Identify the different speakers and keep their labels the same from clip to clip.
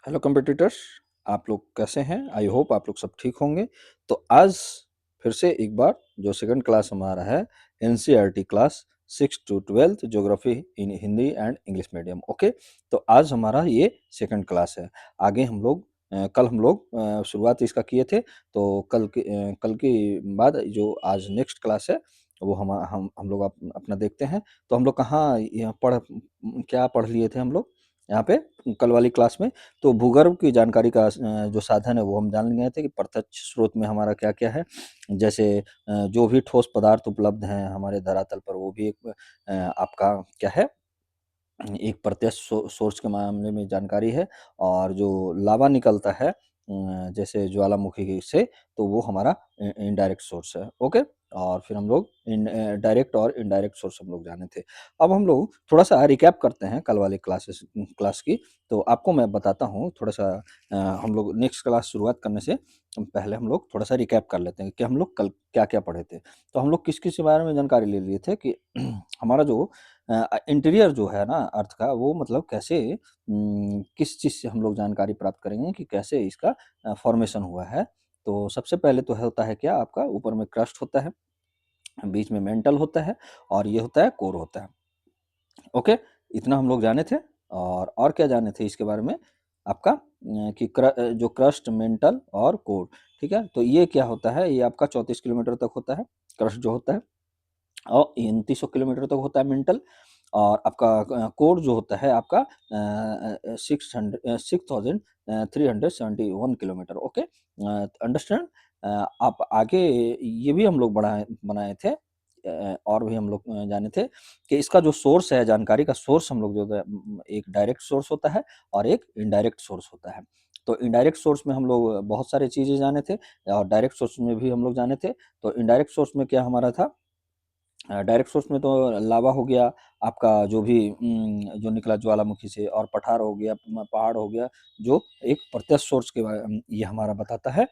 Speaker 1: Hello competitors, आप लोग कैसे हैं? आई होप आप लोग सब ठीक होंगे। तो आज फिर से एक बार जो सेकंड क्लास हमारा है NCERT class 6 to 12 geography in Hindi and English medium. Okay, तो आज हमारा ये सेकंड क्लास है। आगे हम लोग कल हम लोग शुरुआत इसका किए थे, तो कल के बाद जो आज नेक्स्ट क्लास है वो हम लोग अपना देखते हैं। तो हम लोग कहाँ क्या पढ़ लिए थे हम लोग यहाँ पे कल वाली क्लास में? तो भूगर्भ की जानकारी का जो साधन है वो हम जान गए थे कि प्रत्यक्ष स्रोत में हमारा क्या-क्या है। जैसे जो भी ठोस पदार्थ उपलब्ध हैं हमारे धरातल पर वो भी एक आपका क्या है, एक प्रत्यक्ष सोर्स के मामले में जानकारी है। और जो लावा निकलता है जैसे ज्वालामुखी से, तो वो हमारा इनडायरेक्ट सोर्स है। ओके, और फिर हम लोग डायरेक्ट और इनडायरेक्ट सोर्स हम लोग जाने थे। अब हम लोग थोड़ा सा रिकैप करते हैं कल वाले क्लास की। तो आपको मैं बताता हूँ थोड़ा सा, हम लोग नेक्स्ट क्लास शुरुआत करने से पहले हम लोग थोड़ा सा रिकैप कर लेते हैं कि हम लोग कल क्या क्या पढ़े थे। तो हम लोग किस किस के बारे में जानकारी ले लिए थे कि हमारा जो इंटीरियर जो है ना अर्थ का, वो मतलब कैसे किस चीज़ से हम लोग जानकारी प्राप्त करेंगे कि कैसे इसका फॉर्मेशन हुआ है। तो सबसे पहले तो होता है क्या, आपका ऊपर में क्रस्ट होता है, बीच में मेंटल होता है और ये होता है कोर होता है। ओके, इतना हम लोग जाने थे। और क्या जाने थे इसके बारे में आपका कि जो क्रस्ट, मेंटल और कोर, ठीक है? तो ये क्या होता है, ये आपका 34 किलोमीटर तक होता है, क्रस्ट जो होता है। और 300 किलोमीटर तक होता है मेंटल। और आपका कोर जो होता है आपका 6,371 किलोमीटर। Okay, understand? आप आगे ये भी हम लोग बढ़ाए बनाए थे, और भी हम लोग जाने थे कि इसका जो सोर्स है, जानकारी का सोर्स हम लोग जो एक डायरेक्ट सोर्स होता है और एक इनडायरेक्ट सोर्स होता है। तो इनडायरेक्ट सोर्स में हम लोग बहुत सारी चीज़ें जाने थे और डायरेक्ट सोर्स में भी हम लोग जाने थे। तो इनडायरेक्ट सोर्स में क्या हमारा था, डायरेक्ट सोर्स में तो लावा हो गया, आपका जो भी जो निकला ज्वालामुखी से, और पठार हो गया, पहाड़ हो गया, जो एक प्रत्यक्ष सोर्स के ये हमारा बताता है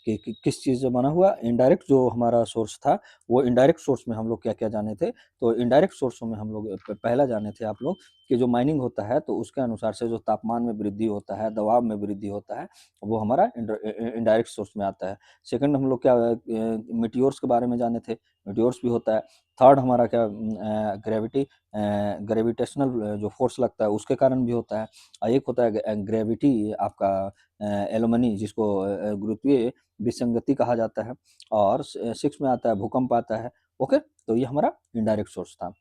Speaker 1: कि किस चीज़ से बना हुआ। इनडायरेक्ट जो हमारा सोर्स था, वो इनडायरेक्ट सोर्स में हम लोग क्या क्या जाने थे। तो इनडायरेक्ट सोर्सों में हम लोग पहला जाने थे आप लोग कि जो माइनिंग होता है तो उसके अनुसार से जो तापमान में वृद्धि होता है, दबाव में वृद्धि होता है, वो हमारा इनडायरेक्ट सोर्स में आता है। सेकंड हम लोग क्या मीटियोर्स के बारे में जाने थे, मीटियोर्स भी होता है। थर्ड हमारा क्या, ग्रेविटेशनल जो फोर्स लगता है उसके कारण भी होता है। और एक होता है ग्रेविटी आपका एलोमनी, जिसको गुरुत्वीय विसंगति कहा जाता है। और 6 में आता है भूकंप आता है। ओके, तो ये हमारा इनडायरेक्ट सोर्स था।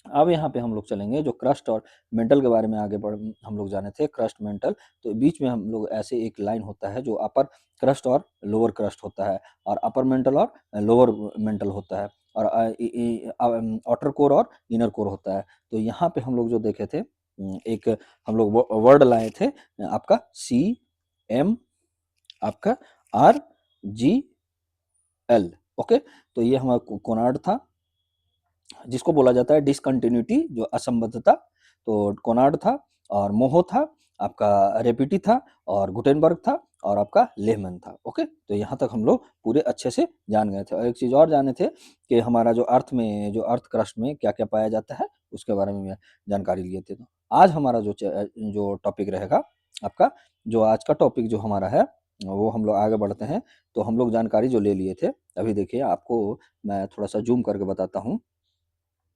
Speaker 1: अब यहाँ पे हम लोग चलेंगे जो क्रस्ट और मेंटल के बारे में आगे बढ़ हम लोग जाने थे, क्रस्ट मेंटल। तो बीच में हम लोग ऐसे एक लाइन होता है जो अपर क्रस्ट और लोअर क्रस्ट होता है, और अपर मेंटल और लोअर मेंटल होता है, और आउटर कोर और इनर कोर होता है। तो यहाँ पे हम लोग जो देखे थे, एक हम लोग वर्ड लाए थे, आपका CM, आपका RGL। ओके, तो ये हमारा कोनार्ड था, जिसको बोला जाता है डिसकंटिन्यूटी, जो असंबद्धता। तो कोनार्ड था, और मोहो था, आपका रेपिटी था, और गुटेनबर्ग था, और आपका लेहमैन था। ओके, तो यहाँ तक हम लोग पूरे अच्छे से जान गए थे। और एक चीज़ और जाने थे कि हमारा जो अर्थ में, जो अर्थ क्रस्ट में क्या-क्या पाया जाता है, उसके बारे में जानकारी लिए थे। तो आज हमारा जो टॉपिक रहेगा आपका, जो आज का टॉपिक जो हमारा है, वो हम लोग आगे बढ़ते हैं। तो हम लोग जानकारी जो ले लिए थे, अभी देखिए आपको मैं थोड़ा-सा ज़ूम करके बताता हूँ।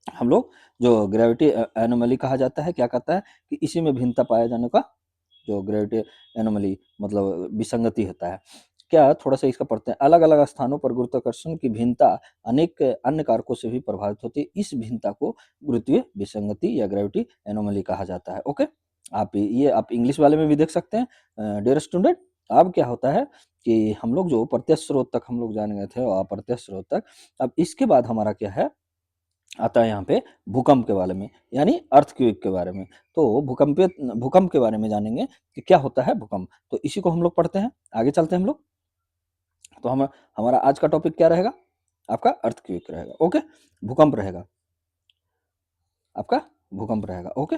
Speaker 1: हम लोग जो ग्रेविटी एनोमली कहा जाता है, क्या कहता है कि इसी में भिन्नता पाए जाने का, जो ग्रेविटी एनोमली मतलब विसंगति होता है। क्या थोड़ा-सा इसका पढ़ते हैं। अलग-अलग स्थानों पर गुरुत्वाकर्षण की भिन्नता अनेक अन्य कारकों से भी प्रभावित होती है। इस भिन्नता को गुरुत्वीय विसंगति या ग्रेविटी एनोमली कहा जाता है। ओके? आप इंग्लिश वाले में भी देख सकते हैं। डियर स्टूडेंट, अब क्या होता है कि हम लोग जो प्रत्यक्ष स्रोत तक हम लोग जान गए थे, और अप्रत्यक्ष स्रोत तक। अब इसके बाद हमारा क्या है, आता है यहाँ पे भूकंप के बारे में, यानी अर्थक्वेक के बारे में। तो भूकंप के बारे में जानेंगे कि क्या होता है भूकंप। तो इसी को हम लोग पढ़ते हैं, आगे चलते हैं हम लोग। तो हमारा आज का टॉपिक क्या रहेगा, आपका अर्थक्वेक रहेगा। ओके, भूकंप रहेगा, आपका भूकंप रहेगा। ओके,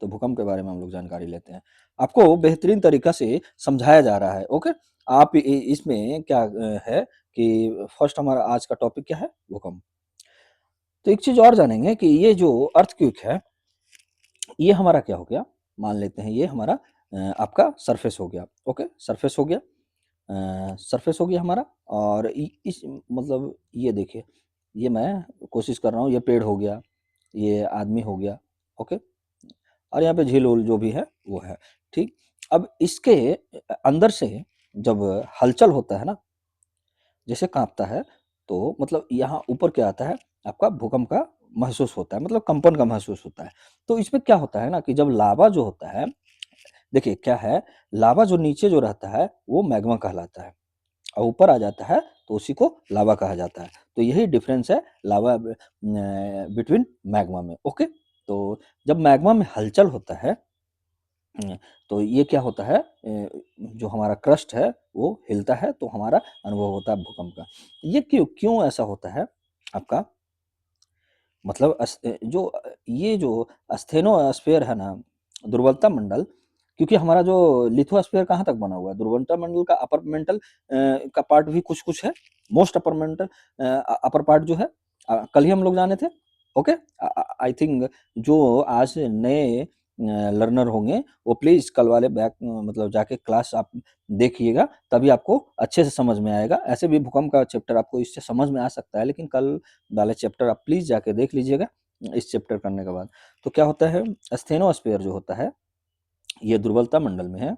Speaker 1: तो भूकंप के बारे में हम लोग जानकारी लेते हैं। आपको बेहतरीन तरीका से समझाया जा रहा है। ओके, आप इसमें क्या है कि फर्स्ट हमारा आज का टॉपिक क्या है, भूकंप। तो एक चीज और जानेंगे कि ये जो अर्थक्वेक है, ये हमारा क्या हो गया, मान लेते हैं ये हमारा आपका सरफेस हो गया। ओके, सरफेस हो गया, सरफेस हो गया हमारा। और इस मतलब ये देखिए, ये मैं कोशिश कर रहा हूँ, ये पेड़ हो गया, ये आदमी हो गया। ओके, और यहाँ पे झील उल जो भी है वो है। ठीक, अब इसके अंदर से जब हलचल होता है ना, जैसे कांपता है, तो मतलब यहाँ ऊपर क्या आता है, आपका भूकंप का महसूस होता है, मतलब कंपन का महसूस होता है। तो इसमें क्या होता है ना कि जब लावा जो होता है, देखिए क्या है, लावा जो नीचे जो रहता है वो मैग्मा कहलाता है, और ऊपर आ जाता है तो उसी को लावा कहा जाता है। तो यही डिफरेंस है लावा बिटवीन मैग्मा में। ओके, तो जब मैग्मा में हलचल होता है, तो ये क्या होता है, जो हमारा क्रस्ट है वो हिलता है, तो हमारा अनुभव होता है भूकंप का। ये क्यों क्यों ऐसा होता है आपका, मतलब ये जो अस्थेनोस्फेयर है ना, दुर्बलता मंडल, क्योंकि हमारा जो लिथोस्फेयर कहाँ तक बना हुआ है, दुर्बलता मंडल का अपर मेंटल का पार्ट भी कुछ कुछ है, most upper mantle upper part जो है, कल ही हम लोग जाने थे। ओके, आई थिंक जो आज नए लर्नर होंगे वो प्लीज कल वाले बैक मतलब जाके क्लास आप देखिएगा, तभी आपको अच्छे से समझ में आएगा। ऐसे भी भूकंप का चैप्टर आपको इससे समझ में आ सकता है, लेकिन कल वाले चैप्टर आप प्लीज जाके देख लीजिएगा इस चैप्टर करने के बाद। तो क्या होता है, स्थेनोस्फेयर जो होता है ये दुर्बलता मंडल में है,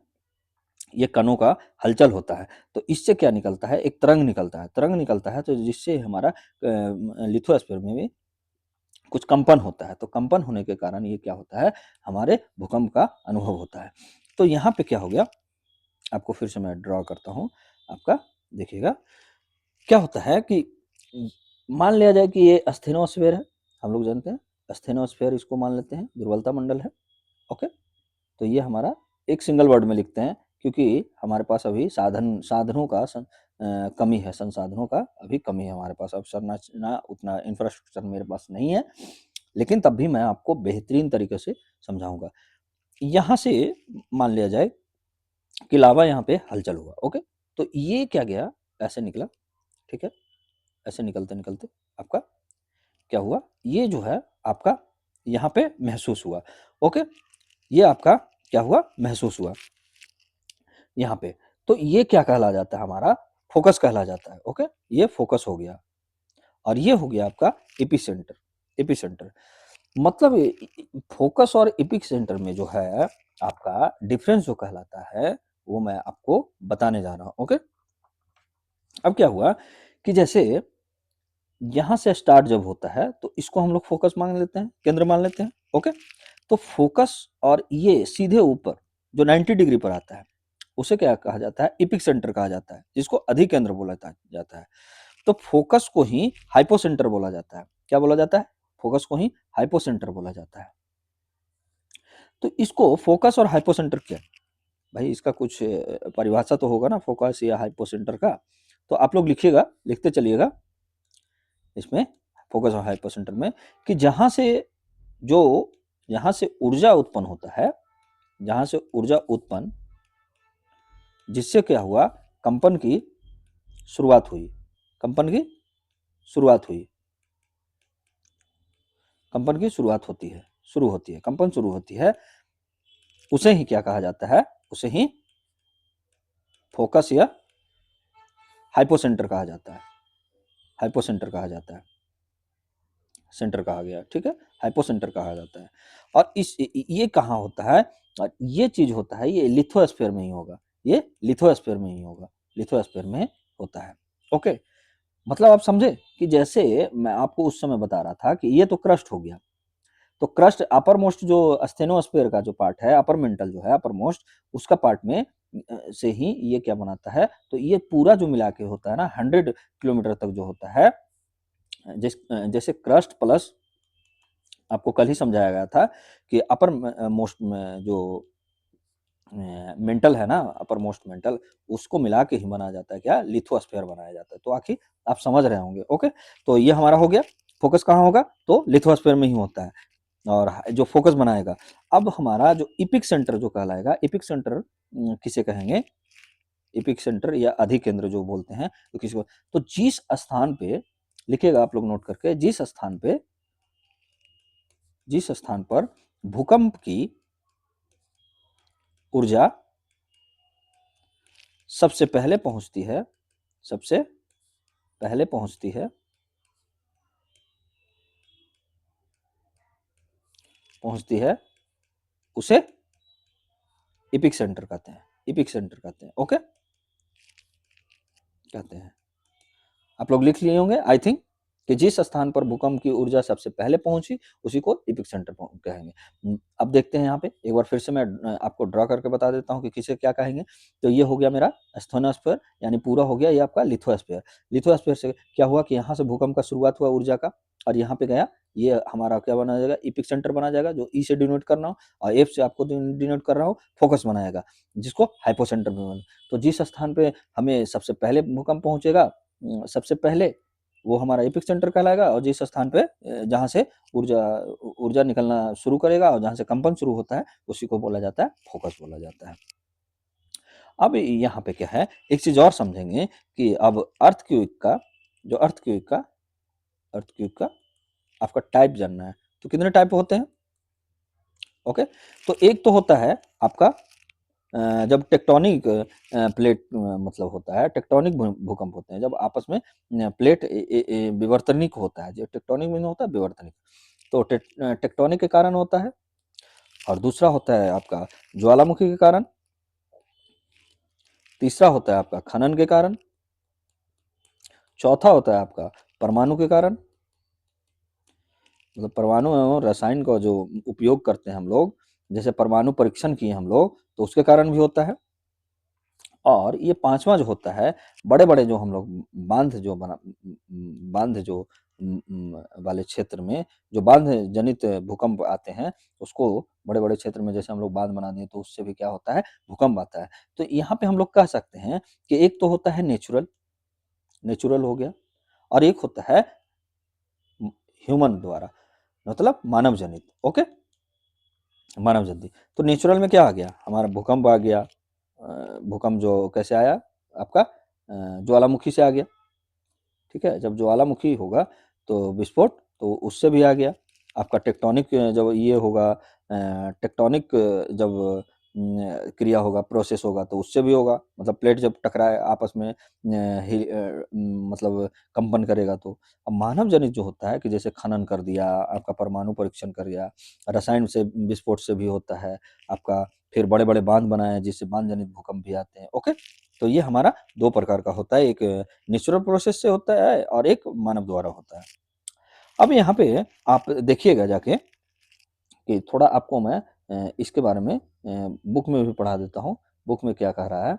Speaker 1: ये कणों का हलचल होता है। तो इससे क्या निकलता है, एक तरंग निकलता है, तरंग निकलता है, तो जिससे हमारा लिथोस्फीयर में भी कुछ कंपन होता है। तो कंपन होने के कारण ये क्या होता है, हमारे भूकंप का अनुभव होता है। तो यहाँ पे क्या हो गया, आपको फिर से मैं ड्रॉ करता हूँ, आपका देखिएगा क्या होता है कि मान लिया जाए कि ये अस्थेनोस्फीयर है, हम लोग जानते हैं अस्थेनोस्फीयर, इसको मान लेते हैं दुर्बलता मंडल है। ओके, तो ये हमारा एक सिंगल वर्ड में लिखते हैं, क्योंकि हमारे पास अभी साधनों का कमी है, संसाधनों का अभी कमी है हमारे पास, अब संरचना उतना इंफ्रास्ट्रक्चर मेरे पास नहीं है, लेकिन तब भी मैं आपको बेहतरीन तरीके से समझाऊंगा। यहाँ से मान लिया जाए कि लावा यहाँ पे हलचल हुआ। ओके, तो ये क्या गया, ऐसे निकला, ठीक है, ऐसे निकलते निकलते आपका क्या हुआ, ये जो है आपका यहाँ पे महसूस हुआ। ओके, ये आपका क्या हुआ, महसूस हुआ यहाँ पे। तो ये क्या कहला जाता है, हमारा फोकस कहला जाता है। ओके, ये फोकस हो गया, और ये हो गया आपका एपिसेंटर। एपिसेंटर मतलब फोकस और एपिसेंटर में जो है आपका डिफरेंस जो कहलाता है, वो मैं आपको बताने जा रहा हूं। ओके, अब क्या हुआ कि जैसे यहां से स्टार्ट जब होता है, तो इसको हम लोग फोकस मान लेते हैं, केंद्र मान लेते हैं। ओके, तो फोकस और ये सीधे ऊपर जो 90 डिग्री पर आता है, उसे क्या कहा जाता है, इपिक सेंटर कहा जाता है, जिसको अधिकेंद्र बोला जाता है। तो फोकस को ही हाइपोसेंटर बोला जाता है। क्या बोला जाता है, फोकस को ही हाइपोसेंटर बोला जाता है। तो इसको फोकस और हाइपोसेंटर क्या, भाई इसका कुछ परिभाषा तो होगा ना फोकस या हाइपोसेंटर का, तो आप लोग लिखिएगा, लिखते चलिएगा इसमें, फोकस और हाइपोसेंटर में, कि जो जहां से ऊर्जा उत्पन्न होता है, जहां से ऊर्जा उत्पन्न, जिससे क्या हुआ, कंपन की शुरुआत हुई, कंपन की शुरुआत हुई, कंपन की शुरुआत होती है, शुरू होती है, कंपन शुरू होती है, उसे ही क्या कहा जाता है, उसे ही फोकस या हाइपोसेंटर कहा जाता है, हाइपोसेंटर कहा जाता है, सेंटर कहा गया, ठीक है, हाइपोसेंटर कहा जाता है। और ये कहाँ होता है, और ये चीज होता है, ये लिथोस्फीयर में ही होगा, ये लिथोस्फीयर में ही होगा, लिथोस्फीयर में होता है। ओके, मतलब आप समझे कि जैसे मैं आपको उस समय बता रहा था कि ये तो क्रस्ट हो गया, तो क्रस्ट अपर मोस्ट जो अस्थेनोस्फीयर का जो पार्ट है, अपर मेंटल जो है अपर मोस्ट, उसका पार्ट में से ही ये क्या बनाता है, तो ये पूरा जो मिला के होता है ना 100 किलोमीटर तक जो होता है, जैसे क्रस्ट प्लस, आपको कल ही समझाया गया था कि अपर मोस्ट में जो मेंटल है ना, अपर मोस्ट मेंटल, उसको मिला के ही बनाया जाता है, क्या, लिथोस्फीयर बनाया जाता है। तो आखिर आप समझ रहे होंगे। ओके, तो ये हमारा हो गया, फोकस कहाँ होगा, तो लिथोस्फीयर में ही होता है, और जो फोकस बनाएगा। अब हमारा जो इपिक सेंटर जो कहलाएगा, इपिक सेंटर किसे कहेंगे, इपिक सेंटर या अधिकेंद्र जो बोलते हैं, तो किसी को, तो जिस स्थान पे, लिखिएगा आप लोग नोट करके, जिस स्थान पर भूकंप की ऊर्जा सबसे पहले पहुंचती है, सबसे पहले पहुंचती है, पहुंचती है, उसे इपिक सेंटर कहते हैं, इपिक सेंटर कहते हैं। ओके, कहते हैं। आप लोग लिख लिए होंगे आई थिंक कि जिस स्थान पर भूकंप की ऊर्जा सबसे पहले पहुंची उसी को इपिक सेंटर कहेंगे। अब देखते हैं यहाँ पे एक बार फिर से मैं आपको ड्रा करके बता देता हूँ कि किसे क्या कहेंगे। तो ये हो गया मेरा स्थोनोस्फीयर, यानी पूरा हो गया ये आपका लिथोस्फीयर। लिथोस्फीयर से क्या हुआ कि यहाँ से भूकंप का शुरुआत हुआ ऊर्जा का, और यहाँ पे गया, ये हमारा क्या बना जाएगा, इपिक सेंटर बना जाएगा, जो ई से डिनोट कर रहा हूँ, और एफ से आपको डिनोट कर रहा हूँ, फोकस बनाएगा, जिसको हाइपोसेंटर में बना। तो जिस स्थान पे हमें सबसे पहले भूकंप पहुंचेगा, सबसे पहले वो हमारा एपिक सेंटर कहलाएगा, और जिस स्थान पे जहाँ से ऊर्जा ऊर्जा निकलना शुरू करेगा और जहाँ से कंपन शुरू होता है उसी को बोला जाता है फोकस बोला जाता है। अब यहाँ पे क्या है, एक चीज और समझेंगे कि अब अर्थक्वेक का, जो अर्थक्वेक का आपका टाइप जानना है। तो कितने टाइप होते हैं? ओके, तो एक तो होता है आपका जब टेक्टोनिक प्लेट मतलब होता है, टेक्टोनिक भूकंप होते हैं जब आपस में प्लेट विवर्तनिक होता है, जो टेक्टोनिक में होता है विवर्तनिक, तो टेक्टोनिक के कारण होता है। और दूसरा होता है आपका ज्वालामुखी के कारण, तीसरा होता है आपका खनन के कारण, चौथा होता है आपका परमाणु के कारण, मतलब परमाणु एवं रसायन का जो उपयोग करते हैं हम लोग, जैसे परमाणु परीक्षण किए हम लोग, तो उसके कारण भी होता है। और ये पांचवा जो होता है, बड़े बड़े जो हम लोग बांध जो बना बांध जो वाले क्षेत्र में जो बांध जनित भूकंप आते हैं, उसको बड़े बड़े क्षेत्र में जैसे हम लोग बांध बना दें तो उससे भी क्या होता है, भूकंप आता है। तो यहाँ पे हम लोग कह सकते हैं कि एक तो होता है नेचुरल, नेचुरल हो गया, और एक होता है ह्यूमन द्वारा, मतलब मानव जनित। ओके, मानव जनित। तो नेचुरल में क्या आ गया, हमारा भूकंप आ गया। भूकंप जो कैसे आया आपका, ज्वालामुखी से आ गया। ठीक है, जब ज्वालामुखी होगा तो विस्फोट, तो उससे भी आ गया। आपका टेक्टोनिक जब ये होगा, टेक्टोनिक जब क्रिया होगा, प्रोसेस होगा, तो उससे भी होगा, मतलब प्लेट जब टकराए आपस में मतलब कंपन करेगा। तो अब मानव जनित जो होता है कि जैसे खनन कर दिया, आपका परमाणु परीक्षण कर दिया, रसायन से विस्फोट से भी होता है आपका, फिर बड़े बड़े बांध बनाए जिससे बांध जनित भूकंप भी आते हैं। ओके, तो ये हमारा दो प्रकार का होता है, एक नेचुरल प्रोसेस से होता है और एक मानव द्वारा होता है। अब यहाँ पे आप देखिएगा जाके कि थोड़ा आपको मैं इसके बारे में बुक में भी पढ़ा देता हूँ। बुक में क्या कह रहा है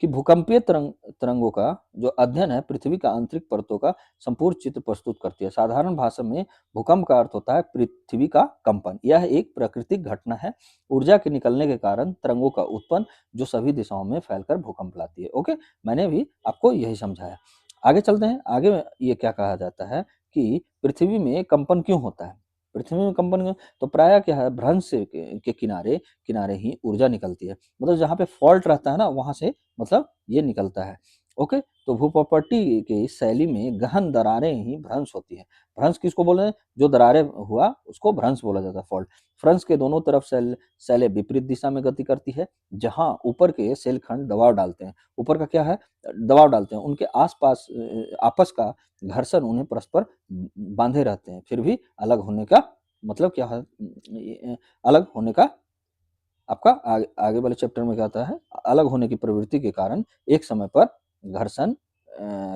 Speaker 1: कि भूकंपीय तरंगों का जो अध्ययन है पृथ्वी का आंतरिक परतों का संपूर्ण चित्र प्रस्तुत करती है। साधारण भाषा में भूकंप का अर्थ होता है पृथ्वी का कंपन। यह एक प्राकृतिक घटना है, ऊर्जा के निकलने के कारण तरंगों का उत्पन्न, जो सभी दिशाओं में फैलकर भूकंप लाती है। ओके, मैंने भी आपको यही समझाया। आगे चलते हैं, आगे ये क्या कहा जाता है कि पृथ्वी में कंपन क्यों होता है। पृथ्वी में कंपन तो प्राय क्या है, भ्रंश के किनारे किनारे ही ऊर्जा निकलती है, मतलब जहाँ पे फॉल्ट रहता है ना वहां से मतलब ये निकलता है। ओके, तो भूप्रॉपर्टी की शैली में गहन दरारें ही भ्रंश होती है। भ्रंश किसको बोले हैं, जो दरारें हुआ उसको भ्रंश बोला जाता है, फॉल्ट। भ्रंश के दोनों तरफ शैलें विपरीत दिशा में गति करती है, जहां ऊपर के सेल खंड दबाव डालते हैं, ऊपर का क्या है, दबाव डालते हैं, उनके आसपास आपस का घर्षण उन्हें परस्पर बांधे रहते हैं, फिर भी अलग होने का मतलब क्या है, अलग होने का आपका आगे वाले चैप्टर में क्या आता है, अलग होने की प्रवृत्ति के कारण एक समय पर घर्षण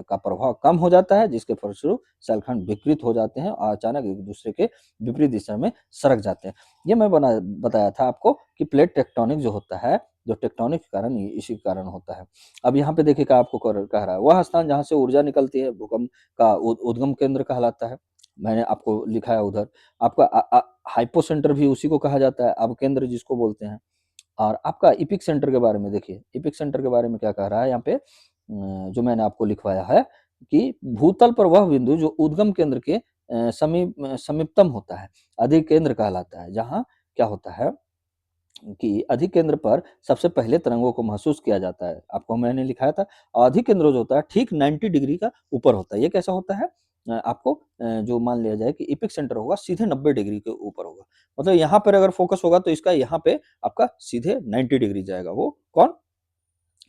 Speaker 1: का प्रभाव कम हो जाता है, जिसके फलस्वरूप शैलखंड विकृत हो जाते हैं और अचानक एक दूसरे के विपरीत दिशा में सरक जाते हैं। ये मैं बताया था आपको कि प्लेट टेक्टोनिक जो होता है, जो टेक्टोनिक के कारण इसी कारण होता है। अब यहाँ पे देखिएगा आपको कह रहा है वह स्थान जहाँ से ऊर्जा निकलती है भूकंप का उद्गम केंद्र कहलाता है। मैंने आपको लिखा है उधर। आपका हाइपो सेंटर भी उसी को कहा जाता है, अब केंद्र जिसको बोलते हैं। और आपका इपिक सेंटर के बारे में देखिए, इपिक सेंटर के बारे में क्या कह रहा है यहाँ पे, जो मैंने आपको लिखवाया है कि भूतल पर वह बिंदु जो उद्गम केंद्र के समीपतम होता है अधिक केंद्र कहलाता है। जहाँ क्या होता है कि अधिक केंद्र पर सबसे पहले तरंगों को महसूस किया जाता है, आपको मैंने लिखाया था। अधिक केंद्र जो होता है ठीक 90 डिग्री का ऊपर होता है। ये कैसा होता है, आपको जो मान लिया जाए कि एपिक सेंटर होगा सीधे 90 डिग्री के ऊपर होगा। मतलब यहाँ पर अगर फोकस होगा तो इसका यहाँ पे आपका सीधे 90 डिग्री जाएगा। वो कौन?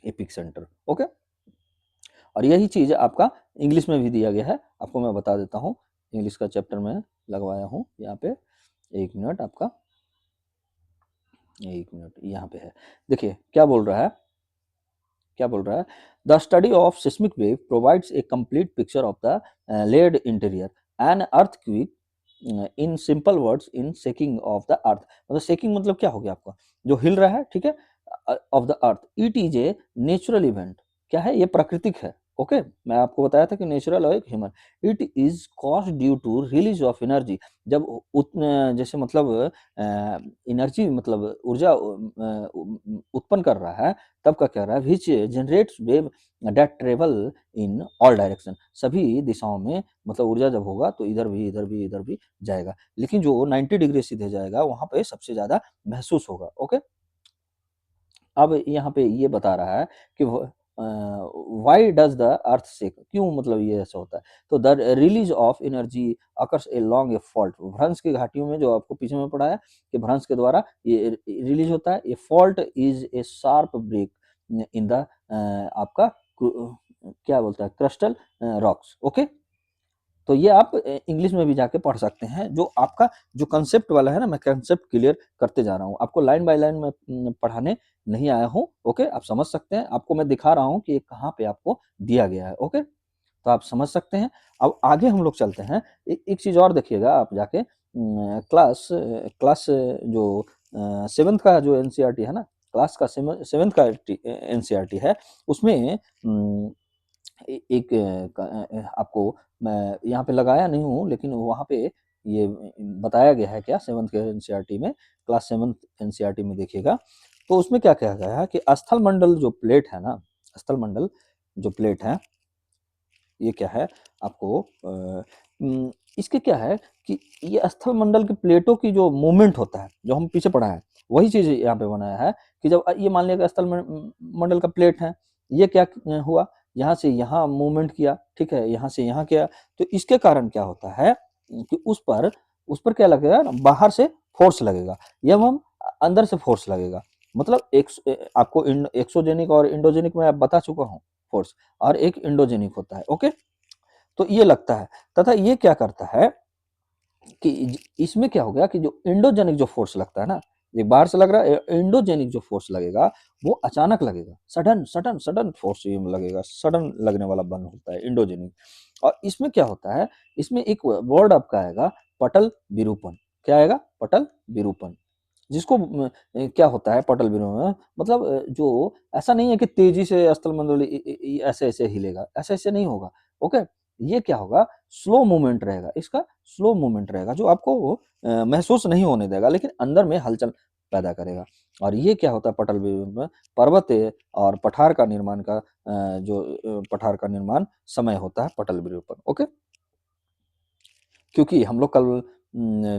Speaker 1: Epic centre. ओके। और यही चीज आपका इंग्लिश में भी दिया गया है, आपको मैं बता देता हूँ। इंग्लिश का चैप्टर में लगवाया हूँ यहाँ पे। एक मिनट आपका, एक मिनट यहाँ पे है। देखिए क्या बोल रहा है, क्या बोल रहा है? The study of seismic wave provides a complete picture of the layered interior an earthquake in simple words in shaking of the earth. मतलब शेकिंग मतलब क्या हो गया आपका, जो हिल रहा है, ठीक है, of the earth. It is a natural event. क्या है ये? प्राकृतिक है। ओके, मैं आपको बताया था कि नेचुरल और एक human. It is cause due to release of energy. जब जैसे मतलब एनर्जी मतलब ऊर्जा उत्पन्न कर रहा है, तब का कह रहा है which generates wave that travel in all direction. सभी दिशाओं में मतलब ऊर्जा जब होगा तो इधर भी इधर भी इधर भी जाएगा, लेकिन जो 90 डिग्री सीधे जाएगा वहां पे सबसे ज्यादा महसूस होगा। ओके। अब यहाँ पे ये बता रहा है कि why does the earth shake, क्यों मतलब ये ऐसा होता है? तो the release of energy occurs along a fault. भ्रंश की घाटियों में, जो आपको पीछे में पढ़ा है कि भ्रंश के द्वारा ये रिलीज होता है। A fault is a sharp break in the आपका क्या बोलता है, क्रिस्टल रॉक्स। ओके। तो ये आप इंग्लिश में भी जाके पढ़ सकते हैं। जो आपका जो कंसेप्ट वाला है ना, मैं कंसेप्ट क्लियर करते जा रहा हूँ, आपको लाइन बाय लाइन में पढ़ाने नहीं आया हूँ। ओके, आप समझ सकते हैं। आपको मैं दिखा रहा हूँ कि कहाँ पे आपको दिया गया है। ओके, तो आप समझ सकते हैं। अब आगे हम लोग चलते हैं। एक चीज और देखिएगा आप जाके, क्लास क्लास जो सेवेंथ का जो एनसीईआरटी है ना, क्लास का सेवेंथ का एनसीईआरटी है, उसमें एक आपको मैं यहाँ पे लगाया नहीं हूँ, लेकिन वहाँ पे ये बताया गया है क्या, सेवन्थ के एनसीईआरटी में, क्लास सेवन्थ एनसीईआरटी में देखिएगा। तो उसमें क्या कहा गया है कि स्थल मंडल जो प्लेट है ना, स्थल मंडल जो प्लेट है, ये क्या है आपको इसके क्या है कि ये स्थल मंडल की प्लेटों की जो मूवमेंट होता है, जो हम पीछे पढ़ा है, वही चीज यहाँ पे बनाया है कि जब ये मान लिया कि स्थल मंडल का प्लेट है, ये क्या हुआ, यहाँ से यहाँ मूवमेंट किया, ठीक है, यहाँ से यहाँ किया, तो इसके कारण क्या होता है कि उस पर क्या लगेगा ना, बाहर से फोर्स लगेगा, या हम अंदर से फोर्स लगेगा। मतलब एक आपको एक्सोजेनिक और इंडोजेनिक में बता चुका हूँ फोर्स, और एक इंडोजेनिक होता है। ओके, तो ये लगता है, तथा ये क्या करता है कि इसमें क्या हो गया कि जो इंडोजेनिक जो फोर्स लगता है ना, ये बाहर से लग रहा है, इंडोजेनिक जो फोर्स लगेगा वो अचानक लगेगा, सडन सडन सडन फोर्स लगेगा, सडन लगने वाला बल होता है इंडोजेनिक। और इसमें क्या होता है, इसमें एक वर्ड आपका आएगा पटल विरूपण। क्या आएगा? पटल विरूपण। जिसको क्या होता है पटल विरूपण, मतलब जो ऐसा नहीं है कि तेजी से स्थल मंडल ऐसे ऐसे हिलेगा, ऐसे ऐसे नहीं होगा। ओके, ये क्या होगा, स्लो मूवमेंट रहेगा, इसका स्लो मूवमेंट रहेगा, जो आपको महसूस नहीं होने देगा, लेकिन अंदर में हलचल पैदा करेगा। और ये क्या होता है पटल विरूपण, पर्वत और पठार का निर्माण का जो पठार का निर्माण समय होता है पटल विरूपण। ओके, क्योंकि हम लोग कल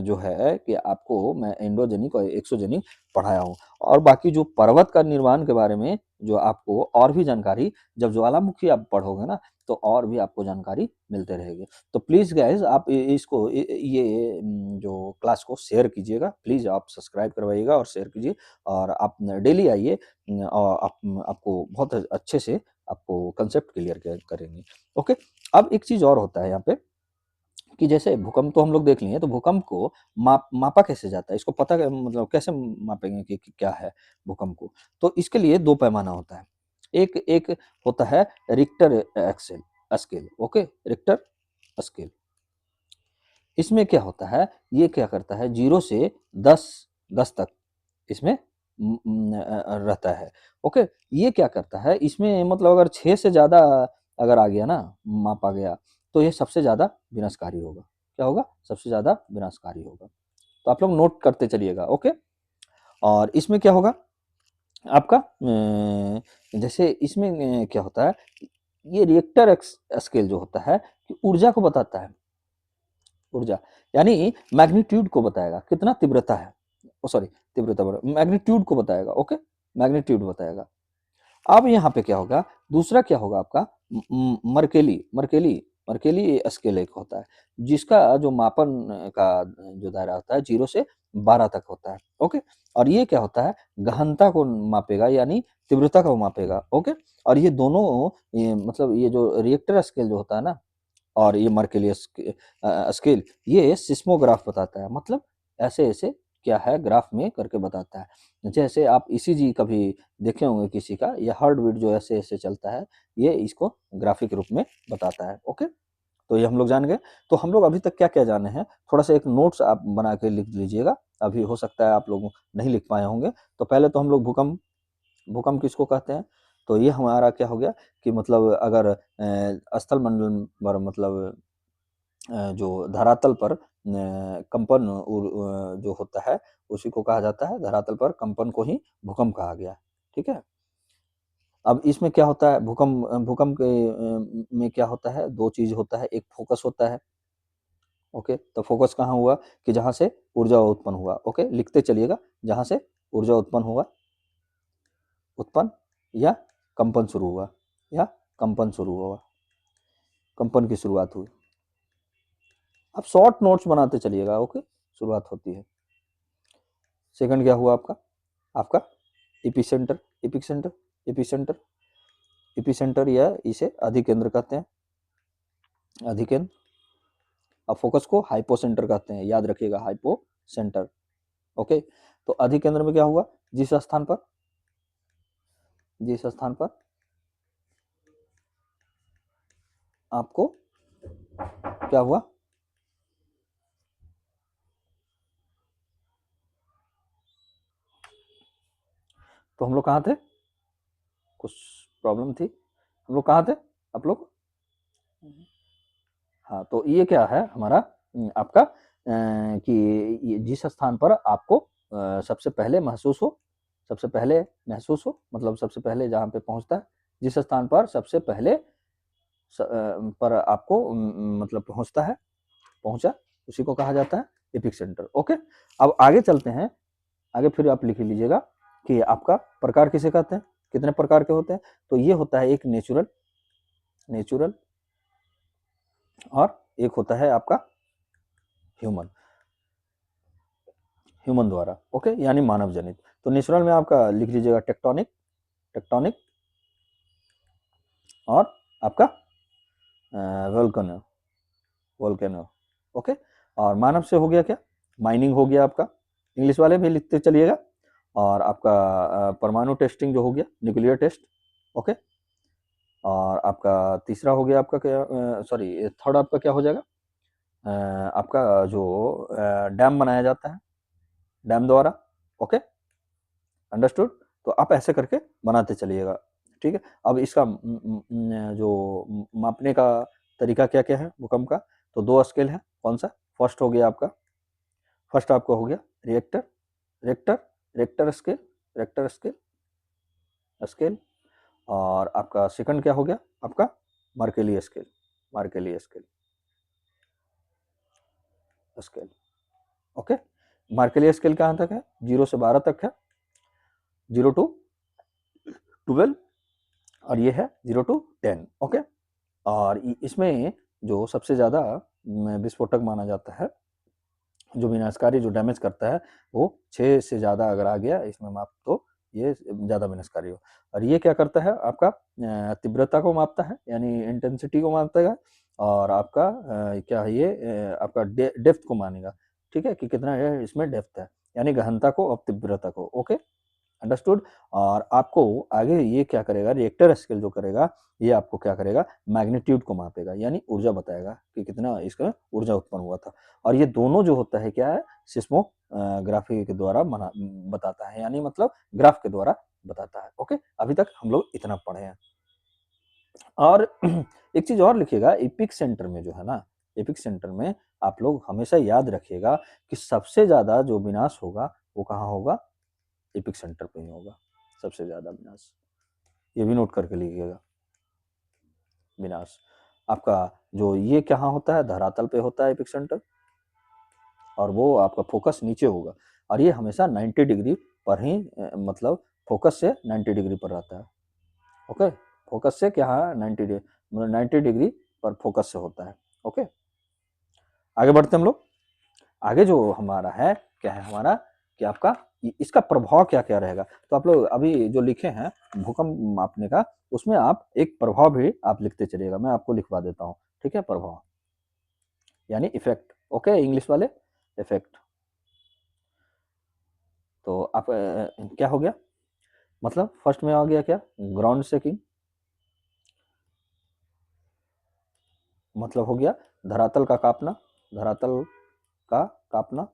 Speaker 1: जो है कि आपको मैं एंडोजेनिक और एक्सोजेनिक पढ़ाया हूँ, और बाकी जो पर्वत का निर्माण के बारे में जो आपको और भी जानकारी, जब ज्वालामुखी आप पढ़ोगे ना, तो और भी आपको जानकारी मिलते रहेगी। तो प्लीज़ गाइस, आप इसको ये जो क्लास को शेयर कीजिएगा, प्लीज़ आप सब्सक्राइब करवाइएगा और शेयर कीजिए, और आप डेली आइए, और आपको बहुत अच्छे से आपको कंसेप्ट क्लियर करेंगे। ओके, अब एक चीज़ और होता है यहाँ पे कि जैसे भूकंप तो हम लोग देख लिए, तो भूकंप को मापा कैसे जाता है, इसको पता मतलब कैसे मापेंगे कि क्या है भूकंप को? तो इसके लिए दो पैमाना होता है। एक एक होता है Richter excel scale. Okay, Richter scale. इसमें क्या होता है, ये क्या करता है, 0 से 10 10 तक इसमें रहता है। ओके, ये क्या करता है, इसमें मतलब अगर 6 से ज़्यादा अगर आ गया ना, मापा गया, तो ये सबसे ज़्यादा विनाशकारी होगा। क्या होगा? सबसे ज़्यादा विनाशकारी होगा। तो आप लोग नोट करते चलिएगा। ओके, और इसमें क्या होगा आपका, जैसे इसमें क्या होता है, ये रिएक्टर स्केल जो होता है कि ऊर्जा को बताता है। ऊर्जा यानी मैग्नीट्यूड को बताएगा, कितना तीव्रता है, ओ सॉरी, तीव्रता मैग्नीट्यूड को बताएगा। ओके, मैग्नीट्यूड बताएगा। अब यहाँ पे क्या होगा, दूसरा क्या होगा आपका, मर्केली मर्केली मर्केली स्केल एक होता है, जिसका जो मापन का जो दायरा होता है 0 से 12 तक होता है। ओके, और ये क्या होता है, गहनता को मापेगा यानी तीव्रता को मापेगा। ओके, और ये दोनों मतलब ये जो रिएक्टर स्केल जो होता है ना, और ये मर्केली स्केल, ये सिस्मोग्राफ बताता है, मतलब ऐसे ऐसे क्या है ग्राफ में करके बताता है। जैसे आप ईसीजी कभी देखे होंगे किसी का, ये हार्ट बीट जो ऐसे ऐसे चलता है, ये इसको ग्राफिक रूप में बताता है। ओके, तो ये हम लोग जान गए। तो हम लोग अभी तक क्या क्या जाने हैं, थोड़ा सा एक नोट्स आप बना के लिख लीजिएगा, अभी हो सकता है आप लोग नहीं लिख पाए होंगे। तो पहले तो हम लोग भूकंप, भूकंप किसको कहते हैं, तो ये हमारा क्या हो गया कि मतलब अगर स्थल मंडल पर मतलब जो धरातल पर कंपन जो होता है उसी को कहा जाता है, धरातल पर कंपन को ही भूकंप कहा गया। ठीक है, अब इसमें क्या होता है, भूकंप भूकंप के में क्या होता है, दो चीज होता है, एक फोकस होता है। ओके, तो फोकस कहाँ हुआ कि जहां से ऊर्जा उत्पन्न हुआ। ओके, लिखते चलिएगा, जहां से ऊर्जा उत्पन्न हुआ, उत्पन्न या कंपन शुरू हुआ, या कंपन शुरू हुआ, कंपन की शुरुआत हुई। आप शॉर्ट नोट्स बनाते चलिएगा। ओके, शुरुआत होती है। सेकंड क्या हुआ आपका, आपका एपिसेंटर, एपिसेंटर, एपिसेंटर, एपिसेंटर या इसे अधिकेंद्र कहते हैं, अधिकेंद्र। अब फोकस को हाइपोसेंटर कहते हैं, याद रखिएगा, हाइपोसेंटर। ओके, तो अधिकेंद्र में क्या हुआ, जिस स्थान पर, जिस स्थान पर आपको क्या हुआ, तो हम लोग कहाँ थे, कुछ प्रॉब्लम थी, हम लोग कहाँ थे आप लोग। हाँ, तो ये क्या है हमारा आपका कि जिस स्थान पर आपको सबसे पहले महसूस हो, सबसे पहले महसूस हो मतलब सबसे पहले जहाँ पे पहुँचता है, जिस स्थान पर सबसे पहले पर आपको मतलब पहुँचता है, पहुँचा, उसी को कहा जाता है एपिक सेंटर। ओके, अब आगे चलते हैं, आगे फिर आप लिख लीजिएगा कि आपका प्रकार किसे कहते हैं, कितने प्रकार के होते हैं। तो ये होता है एक नेचुरल, नेचुरल, और एक होता है आपका ह्यूमन, ह्यूमन द्वारा। ओके, यानी मानव जनित। तो नेचुरल में आपका लिख लीजिएगा टेक्टोनिक, टेक्टोनिक, और आपका वोल्केनो, वोल्केनो। ओके, और मानव से हो गया क्या, माइनिंग हो गया आपका, इंग्लिश वाले भी लिखते चलिएगा। और आपका परमाणु टेस्टिंग जो हो गया, न्यूक्लियर टेस्ट। ओके, और आपका तीसरा हो गया आपका क्या, सॉरी थर्ड आपका क्या हो जाएगा, आपका जो डैम बनाया जाता है, डैम द्वारा। Okay, understood. तो आप ऐसे करके बनाते चलिएगा। ठीक है, अब इसका जो मापने का तरीका क्या क्या है भूकंप का, तो दो स्केल है, कौन सा, फर्स्ट हो गया आपका, फर्स्ट आपका हो गया Richter, Richter, Richter scale, Richter scale, scale. और आपका सेकंड क्या हो गया आपका, Mercalli scale, Mercalli scale, scale. Okay, Mercalli scale कहाँ तक है, 0 से 12 तक है, 0 टू 12, और ये है 0 टू 10। ओके, और इसमें जो सबसे ज़्यादा विस्फोटक माना जाता है, जो विनाशकारी, जो डैमेज करता है, वो 6 से ज़्यादा अगर आ गया इसमें माप, तो ये ज़्यादा विनाशकारी हो। और ये क्या करता है आपका, तीव्रता को मापता है, यानी इंटेंसिटी को मापता है, और आपका क्या है ये आपका डेप्थ को मानेगा। ठीक है, कि कितना है इसमें डेप्थ है, यानी गहनता को और तीव्रता को। Okay, understood. और आपको आगे ये क्या करेगा, रिएक्टर स्केल जो करेगा, ये आपको क्या करेगा, मैग्नीट्यूड को मापेगा, यानी ऊर्जा बताएगा कि कितना इसका ऊर्जा उत्पन्न हुआ था। और ये दोनों जो होता है क्या है, सिस्मोग्राफी के द्वारा बताता है, यानी मतलब ग्राफ के द्वारा बताता है। ओके, अभी तक हम लोग इतना पढ़े हैं। और एक चीज और लिखिएगा, एपिक सेंटर में जो है ना, एपिक सेंटर में आप लोग हमेशा याद रखिएगा कि सबसे ज्यादा जो विनाश होगा वो कहाँ होगा, एपिक सेंटर पे ही होगा सबसे ज्यादा विनाश। ये भी नोट करके लिखिएगा, विनाश आपका जो ये कहाँ होता है, धरातल पे होता है एपिक सेंटर, और वो आपका फोकस नीचे होगा, और ये हमेशा 90 डिग्री पर ही मतलब फोकस से 90 डिग्री पर रहता है। ओके, फोकस से क्या है 90 डिग्री, मतलब 90 डिग्री पर फोकस से होता है। ओके, आगे बढ़ते हैं हम लोग। आगे जो हमारा है क्या है हमारा कि आपका इसका प्रभाव क्या क्या रहेगा। तो आप लोग अभी जो लिखे हैं भूकंप मापने का, उसमें आप एक प्रभाव भी आप लिखते चलिएगा, मैं आपको लिखवा देता हूँ। ठीक है, प्रभाव यानी इफेक्ट। ओके, इंग्लिश वाले इफेक्ट। तो आप क्या हो गया, मतलब फर्स्ट में आ गया क्या, ग्राउंड शेकिंग, मतलब हो गया धरातल का कांपना, धरातल का कांपना।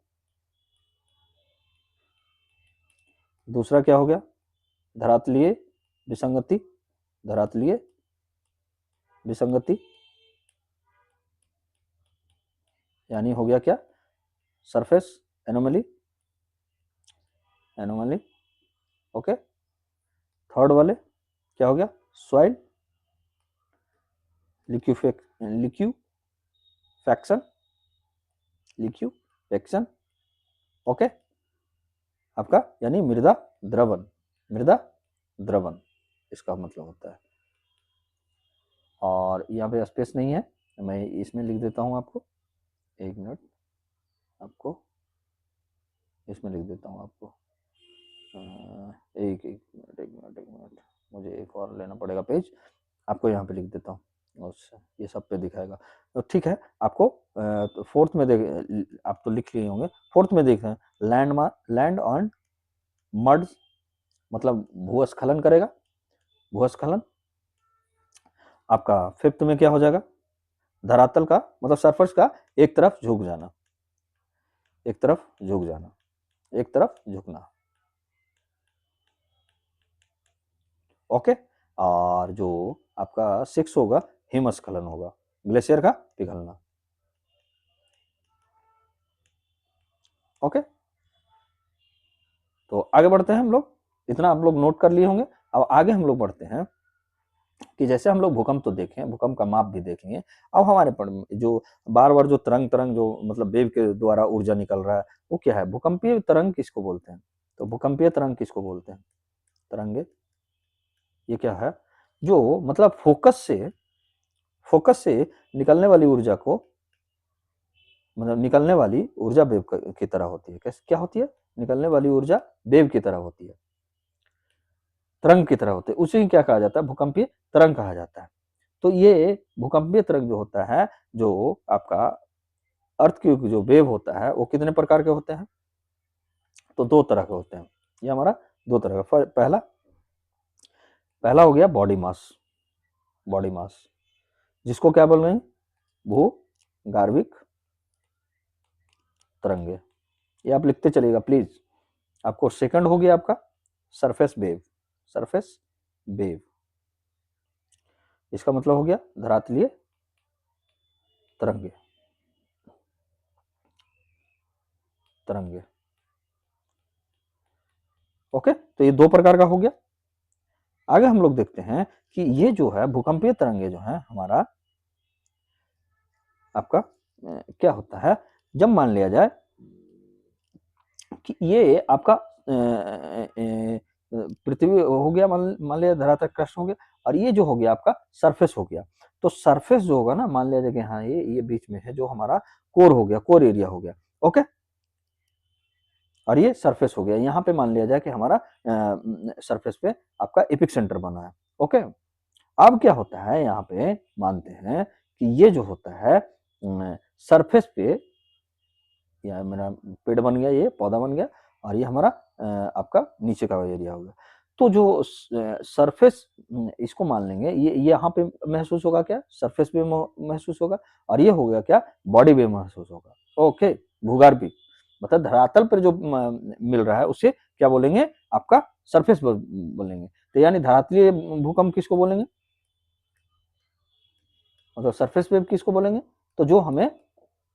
Speaker 1: दूसरा क्या हो गया, धरातलीय विसंगति, धरातलीय विसंगति यानी हो गया क्या, surface anomaly, anomaly. Okay, third वाले क्या हो गया, सॉइल लिक्यूफैक्शन, लिक्यूफैक्शन। ओके, आपका यानी मृदा द्रवन, मृदा द्रवन इसका मतलब होता है। और यहाँ पे स्पेस नहीं है, मैं इसमें लिख देता हूँ आपको, एक मिनट, आपको इसमें लिख देता हूँ आपको, एक मिनट, मुझे एक और लेना पड़ेगा पेज, आपको यहाँ पे लिख देता हूँ। अच्छा, ये सब पे दिखाएगा तो ठीक है। आपको तो फोर्थ में देख, आप तो लिख लिए होंगे, फोर्थ में देखें लैंड ऑन मड, मतलब भूस्खलन करेगा, भूस्खलन। आपका फिफ्थ में क्या हो जाएगा, धरातल का मतलब सरफेस का एक तरफ झुक जाना, एक तरफ झुक जाना, एक तरफ झुकना। ओके, और जो आपका सिक्स होगा हिमस्खलन होगा, ग्लेशियर का पिघलना। ओके, तो आगे बढ़ते हैं हम लोग, इतना आप लोग नोट कर लिए होंगे। अब आगे हम लोग बढ़ते हैं कि जैसे हम लोग भूकंप तो देखें, भूकंप का माप भी देख लिए, अब हमारे पर जो बार बार जो तरंग तरंग जो मतलब वेव के द्वारा ऊर्जा निकल रहा है वो क्या है, भूकंपीय तरंग किसको बोलते हैं। तो भूकंपीय तरंग किसको बोलते हैं, तरंगे, ये क्या है, जो मतलब फोकस से निकलने वाली ऊर्जा को, मतलब निकलने वाली ऊर्जा वेव की तरह होती है। कैसे, क्या होती है, निकलने वाली ऊर्जा वेव की तरह होती है, तरंग की तरह होती है, उसे क्या कहा जाता है, भूकंपीय तरंग कहा जाता है। तो ये भूकंपीय तरंग जो होता है, जो आपका अर्थ की जो वेव होता है वो कितने प्रकार के होते हैं, तो दो तरह के होते हैं। ये हमारा दो तरह का, पहला पहला हो गया बॉडी मास, बॉडी मास जिसको क्या बोल रहे हैं, भू गार्विक तरंगे, ये आप लिखते चलिएगा प्लीज। आपको सेकंड हो गया आपका सरफेस वेव, सरफेस वेव, इसका मतलब हो गया धरातलीय तरंगे, तरंगे। ओके, तो ये दो प्रकार का हो गया। आगे हम लोग देखते हैं कि ये जो है भूकंपीय तरंगे जो है हमारा आपका क्या होता है, जब मान लिया जाए कि ये आपका पृथ्वी हो गया, मान लिया धरातल क्रस्ट हो गया, और ये जो हो गया आपका सरफेस हो गया। तो सरफेस जो होगा ना, मान लिया जाए कि हाँ ये बीच में है, जो हमारा कोर हो गया, कोर एरिया हो गया। ओके, और ये सरफेस हो गया, यहाँ पे मान लिया जाए कि हमारा सरफेस पे आपका एपिक सेंटर बना है। ओके, अब क्या होता है, यहाँ पे मानते हैं कि ये जो होता है सरफेस पे, या मेरा पेड़ बन गया, ये पौधा बन गया, और ये हमारा आपका नीचे का एरिया हो गया। तो जो सरफेस, इसको मान लेंगे, ये यहाँ पे महसूस होगा क्या, सरफेस पे महसूस होगा, और ये हो गया क्या, बॉडी पे महसूस होगा। ओके, भूगर्भ, मतलब धरातल पर जो मिल रहा है उसे क्या बोलेंगे, आपका सरफेस बोलेंगे। तो यानी धरातलीय भूकंप किसको बोलेंगे, मतलब सरफेस वेव किसको बोलेंगे, तो जो हमें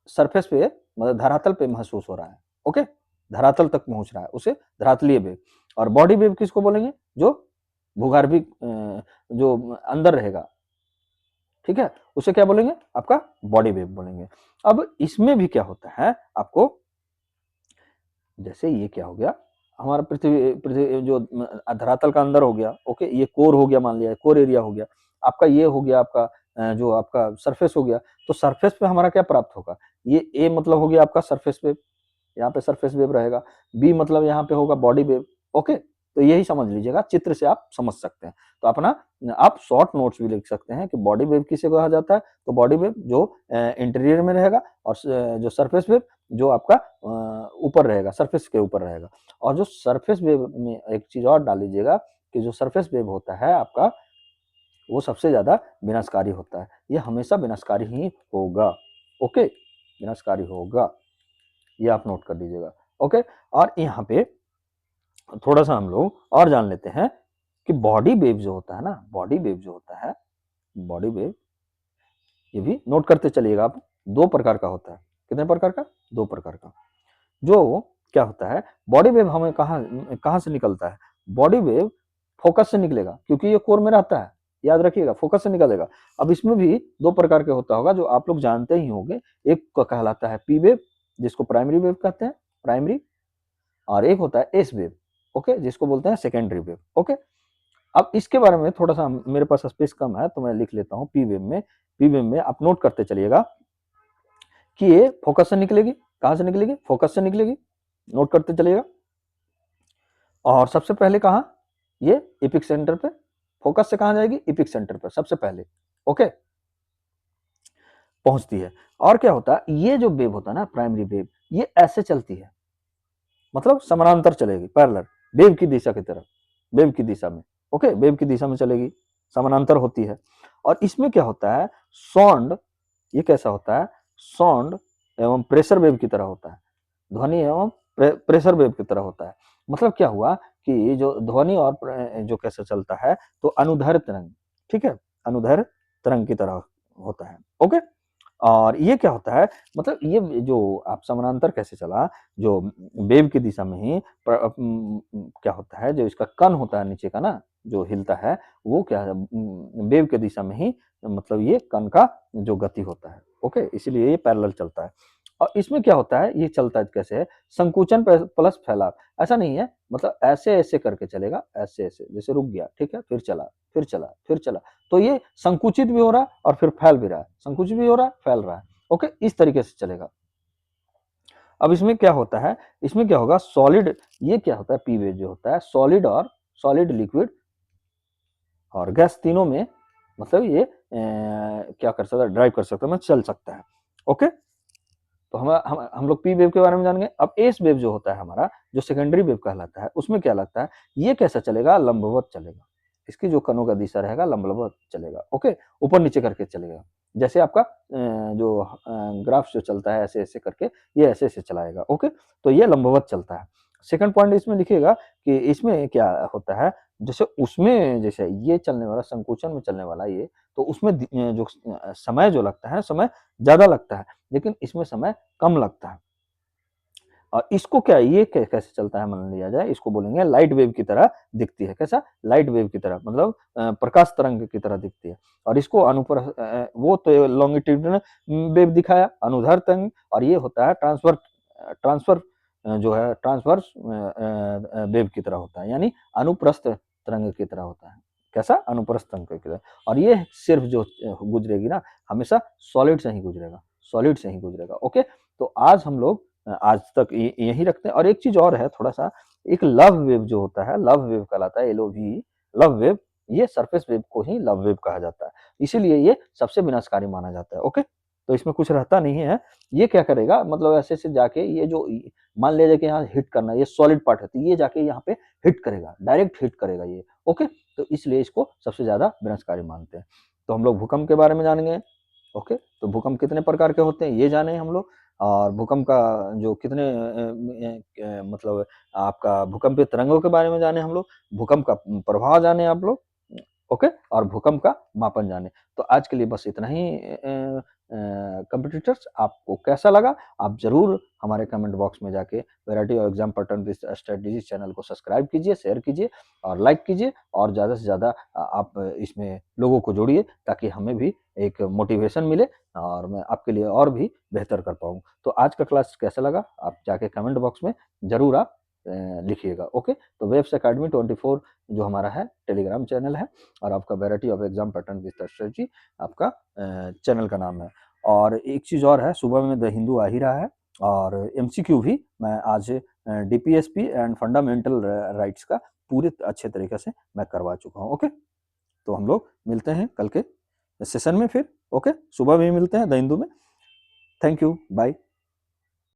Speaker 1: सरफेस पे मतलब धरातल पे महसूस हो रहा है। ओके, धरातल तक पहुंच रहा है उसे धरातलीय वेव। और बॉडी वेव किसको बोलेंगे, जो भूगर्भिक जो अंदर रहेगा, ठीक है, उसे क्या बोलेंगे, आपका बॉडी वेव बोलेंगे। अब इसमें भी क्या होता है आपको, जैसे ये क्या हो गया, हमारा पृथ्वी पृथ्वी जो धरातल का अंदर हो गया। ओके, ये कोर हो गया, मान लिया कोर एरिया हो गया आपका, ये हो गया आपका जो आपका सरफेस हो गया, तो सरफेस पे हमारा क्या प्राप्त होगा, ये ए मतलब हो गया आपका सरफेस वेव, यहाँ पे सरफेस वेव रहेगा, बी मतलब यहाँ पे होगा बॉडी वेव। ओके, तो यही समझ लीजिएगा, चित्र से आप समझ सकते हैं। तो अपना आप शॉर्ट नोट्स भी लिख सकते हैं कि बॉडी वेव किसे कहा जाता है, तो बॉडी वेव जो इंटीरियर में रहेगा, और जो सरफेस वेव जो आपका ऊपर रहेगा, सरफेस के ऊपर रहेगा। और जो सरफेस वेव में एक चीज और डाल लीजिएगा कि जो सरफेस वेव होता है आपका, वो सबसे ज्यादा विनाशकारी होता है, ये हमेशा विनाशकारी ही होगा। ओके, विनाशकारी होगा, ये आप नोट कर लीजिएगा। ओके, और यहाँ पे थोड़ा सा हम लोग और जान लेते हैं कि बॉडी वेव जो होता है ना, बॉडी वेव जो होता है, बॉडी वेव, ये भी नोट करते चलिएगा आप, दो प्रकार का होता है। कितने प्रकार का, दो प्रकार का। जो क्या होता है, बॉडी वेव हमें कहाँ कहाँ से निकलता है, बॉडी वेव फोकस से निकलेगा, क्योंकि ये कोर में रहता है, याद रखिएगा, फोकस से निकलेगा। अब इसमें भी दो प्रकार के होता होगा, जो आप लोग जानते ही होंगे, एक को कहलाता है पी वेव, जिसको प्राइमरी वेव कहते हैं, प्राइमरी, और एक होता है एस वेव, ओके, जिसको बोलते हैं सेकेंडरी वेव। ओके, अब इसके बारे में थोड़ा सा मेरे पास स्पेस कम है, तो मैं लिख लेता हूं पी वेव में। पी वेव में आप नोट करते चलिएगा कि ये फोकस से निकलेगी, कहां से निकलेगी, फोकस से निकलेगी, नोट करते चलिएगा। और सबसे पहले कहा, ये एपिक सेंटर पे, फोकस से कहां जाएगी, एपिक सेंटर पर सबसे पहले, ओके, पहुंचती है। और क्या होता है, ये जो वेव होता है ना, प्राइमरी वेव, ये ऐसे चलती है, मतलब समानांतर चलेगी, पैरेलल, वेव की दिशा की तरफ, वेव की दिशा में। ओके, वेव की दिशा में चलेगी, समानांतर होती है। और इसमें क्या होता है, साउंड, ये कैसा होता है, साउंड एवं प्रेशर वेव की तरह होता है, ध्वनि एवं प्रेशर वेव की तरह होता है। मतलब क्या हुआ कि जो ध्वनि और जो कैसे चलता है, तो अनुदैर्ध्य तरंग, ठीक है, अनुदैर्ध्य तरंग की तरह होता है। ओके, और ये क्या होता है, मतलब ये जो आप समानांतर कैसे चला, जो वेव की दिशा में ही क्या होता है, जो इसका कण होता है नीचे का ना, जो हिलता है, वो क्या है, वेव के दिशा में ही, मतलब ये कण का जो गति होता है। ओके, इसीलिए ये पैरेलल चलता है। और इसमें क्या होता है, ये चलता है कैसे है, संकुचन प्लस फैलाव, ऐसा नहीं है, मतलब ऐसे ऐसे करके चलेगा, ऐसे ऐसे, जैसे रुक गया, ठीक है, फिर चला, फिर चला, फिर चला, तो ये संकुचित भी हो रहा है और फिर फैल भी रहा है, संकुचित भी हो रहा है, फैल रहा है। ओके, इस तरीके से चलेगा। अब इसमें क्या होता है, इसमें क्या होगा, सॉलिड, ये क्या होता है, पी वेव जो होता है, सॉलिड और सॉलिड, लिक्विड और गैस तीनों में, मतलब ये क्या कर सकता है, ड्राइव कर सकता है, मतलब चल सकता है। ओके, तो हम लोग पी वेव के बारे में जान गए। अब एस वेव जो होता है हमारा, जो सेकेंडरी वेव कहलाता है, उसमें क्या लगता है, ये कैसा चलेगा, लंबवत चलेगा, इसकी जो कणों का दिशा रहेगा लंबवत चलेगा। ओके, ऊपर नीचे करके चलेगा, जैसे आपका जो ग्राफ जो चलता है ऐसे ऐसे करके, ये ऐसे ऐसे चलाएगा। ओके, तो ये लंबवत चलता है। सेकंड पॉइंट इसमें लिखिएगा कि इसमें क्या होता है, जैसे उसमें, जैसे ये चलने वाला, संकुचन में चलने वाला ये, तो उसमें जो समय जो लगता है, समय ज्यादा लगता है, लेकिन इसमें समय कम लगता है। और इसको क्या, ये कैसे चलता है, मान लिया जाए, इसको बोलेंगे लाइट वेव की तरह दिखती है। कैसा, लाइट वेव की तरह, मतलब प्रकाश तरंग की तरह दिखती है। और इसको वो तो लॉन्गिट्यूडिनल वेव दिखाया, अनुदैर्ध्य तरंग, और ये होता है ट्रांसफर जो है, ट्रांसवर्स वेव की तरह होता है, यानी अनुप्रस्थ तरंग की तरह होता है। कैसा, अनुप्रस्थ तरंग की तरह। और ये सिर्फ जो गुजरेगी ना, हमेशा सॉलिड से ही गुजरेगा, सॉलिड से ही गुजरेगा। ओके, तो आज हम लोग आज तक यही रखते हैं। और एक चीज और है, थोड़ा सा, एक लव वेव जो होता है, लव वेव कहलाता है, LOV, लव वेव, ये सरफेस वेव को ही लव वेव कहा जाता है, इसीलिए ये सबसे विनाशकारी माना जाता है। ओके, तो इसमें कुछ रहता नहीं है। ये क्या करेगा, मतलब ऐसे से जाके, ये जो मान लीजिए कि यहाँ हिट करना, ये सॉलिड पार्ट है, तो ये जाके यहाँ पे हिट करेगा, डायरेक्ट हिट करेगा ये। ओके, तो इसलिए इसको सबसे ज्यादा विनाशकारी मानते हैं। तो हम लोग भूकंप के बारे में जानेंगे। ओके, तो भूकंप कितने प्रकार के होते हैं ये जाने हम लोग। और भूकंप का जो कितने मतलब आपका भूकंपीय तरंगों के बारे में जाने हम लोग, भूकंप का प्रभाव जाने आप लोग। ओके, और भूकंप का मापन जाने। तो आज के लिए बस इतना ही। कंपटीटर्स, आपको कैसा लगा, आप जरूर हमारे कमेंट बॉक्स में जाके variety of exam pattern with strategy channel को सब्सक्राइब कीजिए, शेयर कीजिए और लाइक कीजिए, और ज़्यादा से ज़्यादा आप इसमें लोगों को जोड़िए, ताकि हमें भी एक मोटिवेशन मिले और मैं आपके लिए और भी बेहतर कर पाऊँ। तो आज का क्लास कैसा लगा, आप जाके कमेंट बॉक्स में जरूर आप लिखिएगा। ओके, तो वेब्स एकेडमी 24 जो हमारा है टेलीग्राम चैनल है, और आपका variety of exam pattern with strategy आपका चैनल का नाम है। और एक चीज़ और है, सुबह में द हिंदू आ ही रहा है, और एमसीक्यू भी मैं आज डीपीएसपी एंड फंडामेंटल राइट्स का पूरे अच्छे तरीके से मैं करवा चुका हूँ। ओके, तो हम लोग मिलते हैं कल के सेशन में फिर। ओके, सुबह भी मिलते हैं द हिंदू में। Thank you, bye.